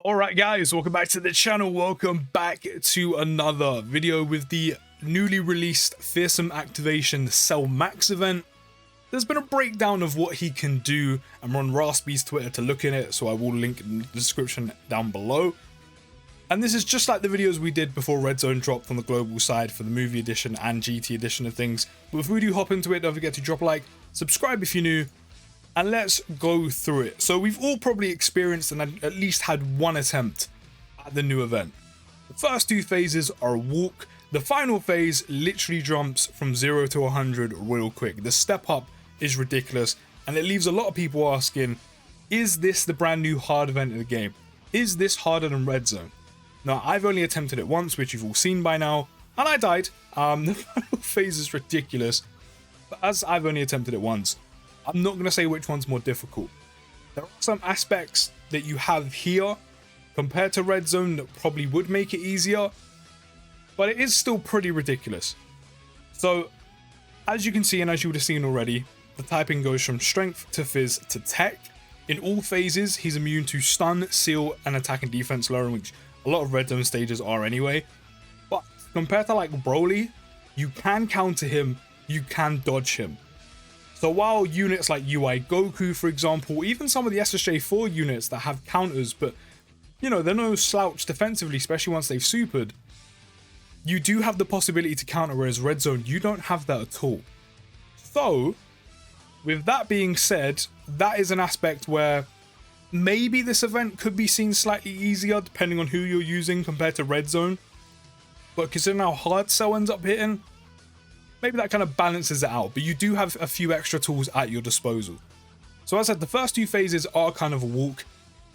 Alright guys, welcome back to the channel. Welcome back to another video with the newly released fearsome activation Cell Max event. There's been a breakdown of what he can do. I'm on Raspy's Twitter to look at it, so I will link in the description down below. And this is just like the videos we did before Red Zone dropped on the global side for the movie edition and GT edition of things. But if we do hop into it, don't forget to drop a like, subscribe if you're new, and let's go through it. So we've all probably experienced and at least had one attempt at the new event. The first two phases are a walk. The final phase literally jumps from 0 to 100 real quick. The step up is ridiculous, and it leaves a lot of people asking, is this the brand new hard event in the game? Is this harder than Red Zone? Now, I've only attempted it once, which you've all seen by now, and I died. The final phase is ridiculous, but as I've only attempted it once, I'm not going to say which one's more difficult. There are some aspects that you have here compared to Red Zone that probably would make it easier, but it is still pretty ridiculous. So, as you can see and as you would have seen already, the typing goes from strength to fizz to tech. In all phases, he's immune to stun, seal, and attack and defense lowering, which a lot of Red Zone stages are anyway. But compared to like Broly, you can counter him, you can dodge him. So while units like UI Goku, for example, even some of the SSJ4 units that have counters, but you know, they're no slouch defensively, especially once they've supered, you do have the possibility to counter, whereas Red Zone, you don't have that at all. So, with that being said, that is an aspect where maybe this event could be seen slightly easier depending on who you're using compared to Red Zone. But considering how hard Cell ends up hitting, maybe that kind of balances it out, but you do have a few extra tools at your disposal. So as I said, the first two phases are kind of a walk.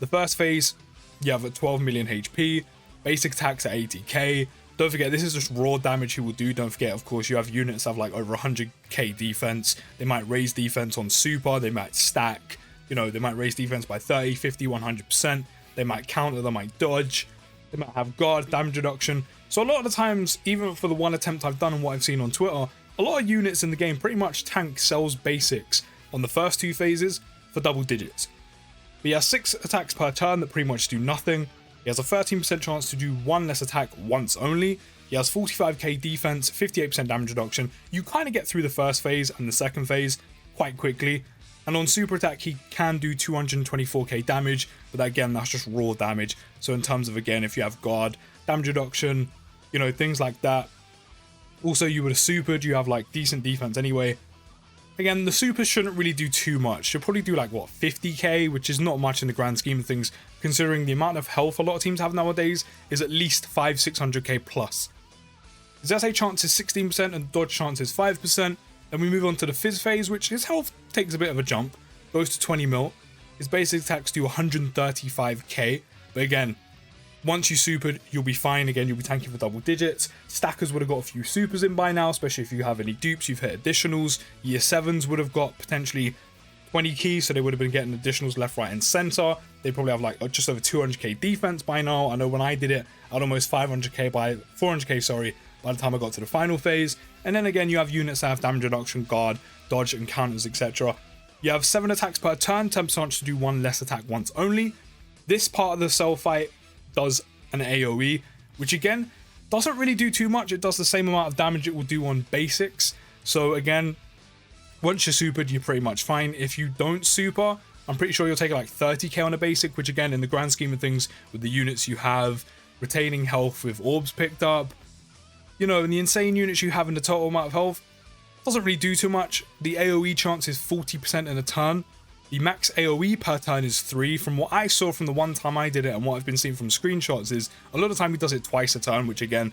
The first phase, you have at 12 million HP, basic attacks at 80k. Don't forget, this is just raw damage he will do. Don't forget, of course, you have units that have like over 100k defense. They might raise defense on super, they might stack, you know, they might raise defense by 30, 50, 100%. They might counter, they might dodge, they might have guard, damage reduction. So a lot of the times, even for the one attempt I've done and what I've seen on Twitter, a lot of units in the game pretty much tank Cell's basics on the first two phases for double digits. But he has 6 attacks per turn that pretty much do nothing. He has a 13% chance to do one less attack once only. He has 45k defense, 58% damage reduction. You kind of get through the first phase and the second phase quite quickly. And on super attack, he can do 224k damage, but again, that's just raw damage. So in terms of, again, if you have guard, damage reduction, you know, things like that. Also, you would have supered, you have like decent defense anyway. Again, the super shouldn't really do too much. You'll probably do like, what, 50k, which is not much in the grand scheme of things, considering the amount of health a lot of teams have nowadays is at least 500-600k plus. His SA chance is 16% and dodge chance is 5%. Then we move on to the Fizz Phase, which his health takes a bit of a jump, goes to 20 mil. His basic attacks do 135k, but again, once you supered, you'll be fine. Again, you'll be tanking for double digits. Stackers would have got a few supers in by now, especially if you have any dupes, you've hit additionals. Year 7s would have got potentially 20 keys, so they would have been getting additionals left, right, and center. They probably have like just over 200k defense by now. I know when I did it, I had almost 400k, sorry, by the time I got to the final phase. And then again, you have units that have damage reduction, guard, dodge, and counters, etc. You have 7 attacks per turn, 10% chance to do one less attack once only. This part of the Cell fight does an AoE, which again doesn't really do too much. It does the same amount of damage it will do on basics. So again, once you're supered, you're pretty much fine. If you don't super, I'm pretty sure you'll take like 30k on a basic, which again, in the grand scheme of things, with the units you have, retaining health with orbs picked up, you know, and the insane units you have in the total amount of health, doesn't really do too much. The AoE chance is 40% in a turn. The max AoE per turn is 3. From what I saw from the one time I did it and what I've been seeing from screenshots is a lot of the time he does it twice a turn, which again,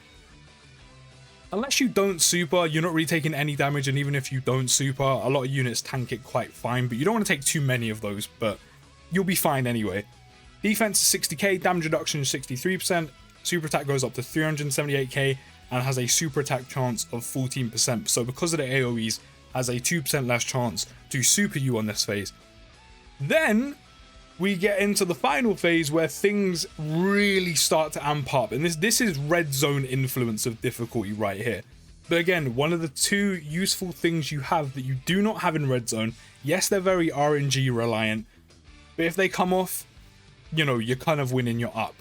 unless you don't super, you're not really taking any damage. And even if you don't super, a lot of units tank it quite fine, but you don't want to take too many of those, but you'll be fine anyway. Defense is 60k, damage reduction is 63%, super attack goes up to 378k and has a super attack chance of 14%. So because of the AoEs, has a 2% less chance to super you on this phase. Then we get into the final phase where things really start to amp up, and this is Red Zone influence of difficulty right here. But again, one of the two useful things you have that you do not have in Red Zone, yes, they're very RNG reliant, but if they come off, you know, you're kind of winning, you're up.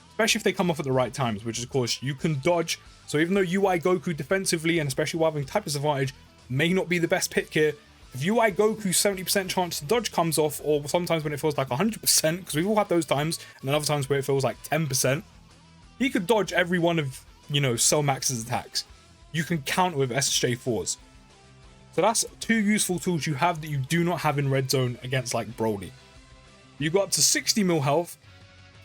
Especially if they come off at the right times, which is, of course, you can dodge. So even though UI Goku defensively, and especially while having type disadvantage, may not be the best pick here, if UI Goku's 70% chance to dodge comes off, or sometimes when it feels like 100%, because we've all had those times, and then other times where it feels like 10%, he could dodge every one of, you know, Cell Max's attacks. You can counter with SSJ4s. So that's two useful tools you have that you do not have in Red Zone against like Broly. You got up to 60 mil health,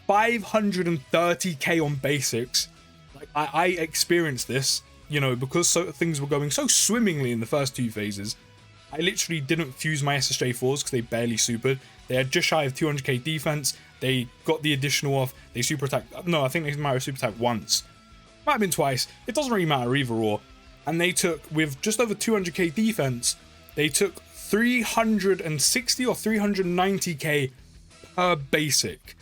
530k on basics. Like I experienced this, you know, because things were going so swimmingly in the first two phases. I literally didn't fuse my SSJ4s because they barely supered. They had just shy of 200k defense. They got the additional off. They super attacked. No, I think they might have super attacked once. Might have been twice. It doesn't really matter either or. And they took, with just over 200k defense, they took 360 or 390k per basic.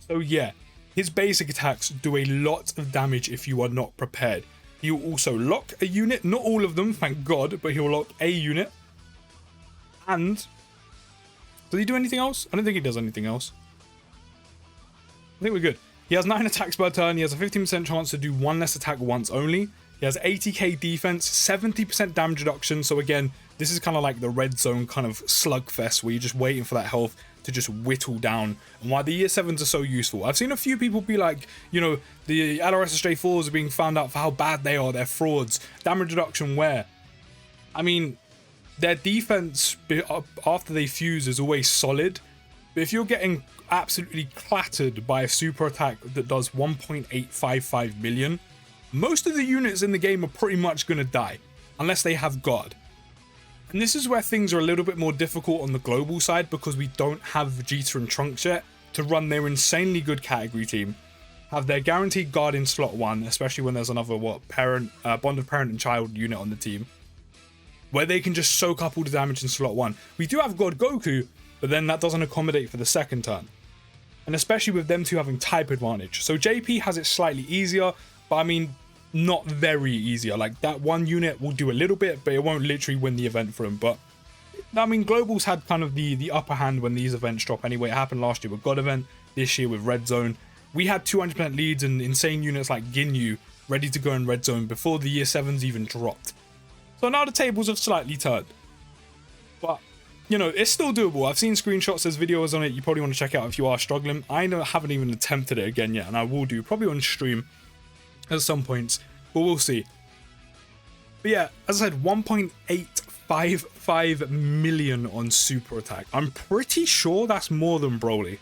So yeah, his basic attacks do a lot of damage if you are not prepared. He'll also lock a unit, not all of them, thank God, but he'll lock a unit. And does he do anything else? I don't think he does anything else. I think we're good. He has 9 attacks per turn. He has a 15% chance to do 1 less attack once only. He has 80k defense, 70% damage reduction. So again, this is kind of like the Red Zone kind of slugfest where you're just waiting for that health to just whittle down, and why the year 7s are so useful. I've seen a few people be like, you know, the LRSSJ4s are being found out for how bad they are, they're frauds. Damage reduction where? I mean, their defense after they fuse is always solid, but if you're getting absolutely clattered by a super attack that does 1.855 million, most of the units in the game are pretty much going to die, unless they have God. And this is where things are a little bit more difficult on the global side, because we don't have Vegeta and Trunks yet to run their insanely good category team, have their guaranteed guard in slot 1, especially when there's another bond of parent and child unit on the team, where they can just soak up all the damage in slot 1. We do have God Goku, but then that doesn't accommodate for the second turn. And especially with them two having type advantage. So JP has it slightly easier, but I mean, not very easier. Like that one unit will do a little bit, but it won't literally win the event for him. But I mean, Global's had kind of the upper hand when these events drop anyway. It happened last year with God event, this year with Red Zone. We had 200% leads and insane units like Ginyu ready to go in Red Zone before the year 7s even dropped. So now the tables have slightly turned. But, you know, it's still doable. I've seen screenshots, there's videos on it. You probably want to check out if you are struggling. I haven't even attempted it again yet, and I will do, probably on stream at some points, but we'll see. But yeah, as I said, 1.855 million on super attack. I'm pretty sure that's more than Broly.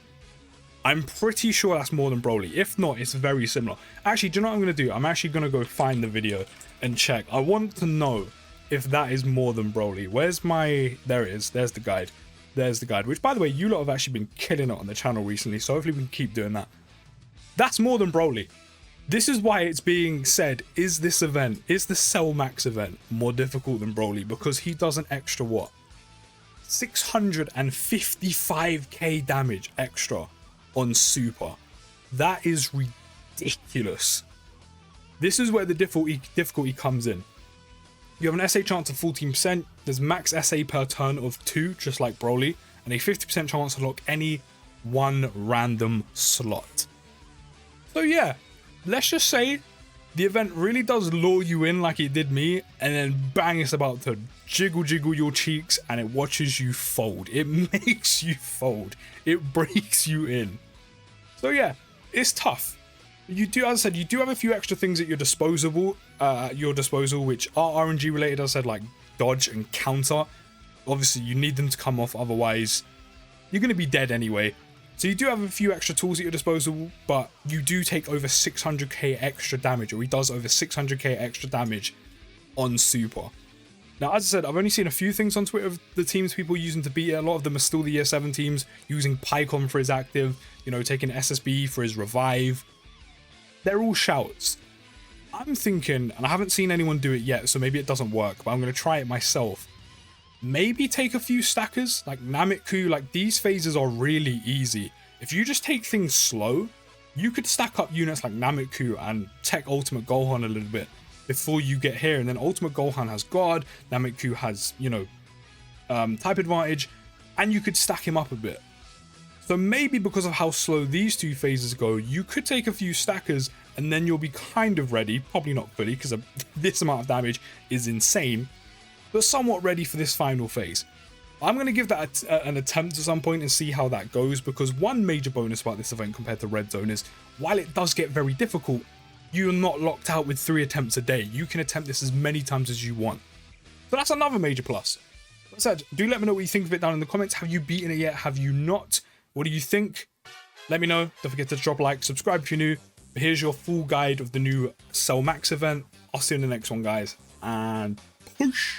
If not, it's very similar. Actually, do you know what I'm going to do? I'm actually going to go find the video and check. I want to know if that is more than Broly. Where's my... There it is. There's the guide. There's the guide. Which, by the way, you lot have actually been killing it on the channel recently, so hopefully we can keep doing that. That's more than Broly. This is why it's being said, is this event, is the Cell Max event more difficult than Broly? Because he does an extra what? 655k damage extra on super. That is ridiculous. This is where the difficulty comes in. You have an SA chance of 14%, there's max SA per turn of 2, just like Broly, and a 50% chance to lock any one random slot. So yeah, let's just say the event really does lure you in like it did me, and then bang, it's about to jiggle your cheeks and it watches you fold. It makes you fold. It breaks you in. So yeah, it's tough. You do, as I said, you do have a few extra things at your disposal, which are RNG related, as I said, like dodge and counter. Obviously, you need them to come off, otherwise you're going to be dead anyway. So you do have a few extra tools at your disposal, but you do take over 600k extra damage, or he does over 600k extra damage on super. Now, as I said, I've only seen a few things on Twitter of the teams people using to beat it. A lot of them are still the year 7 teams, using Pycon for his active, you know, taking SSB for his revive. They're all shouts. I'm thinking, and I haven't seen anyone do it yet, so maybe it doesn't work, but I'm going to try it myself. Maybe take a few stackers, like Nameku. Like, these phases are really easy. If you just take things slow, you could stack up units like Nameku and tech Ultimate Gohan a little bit before you get here, and then Ultimate Gohan has God, Nameku has, you know, type advantage, and you could stack him up a bit. So maybe because of how slow these two phases go, you could take a few stackers and then you'll be kind of ready, probably not fully because this amount of damage is insane, but somewhat ready for this final phase. I'm going to give that an attempt at some point and see how that goes, because one major bonus about this event compared to Red Zone is, while it does get very difficult, you're not locked out with 3 attempts a day. You can attempt this as many times as you want. So that's another major plus. That said, do let me know what you think of it down in the comments. Have you beaten it yet? Have you not? What do you think? Let me know. Don't forget to drop a like, subscribe if you're new. But here's your full guide of the new Cell Max event. I'll see you in the next one, guys. And push!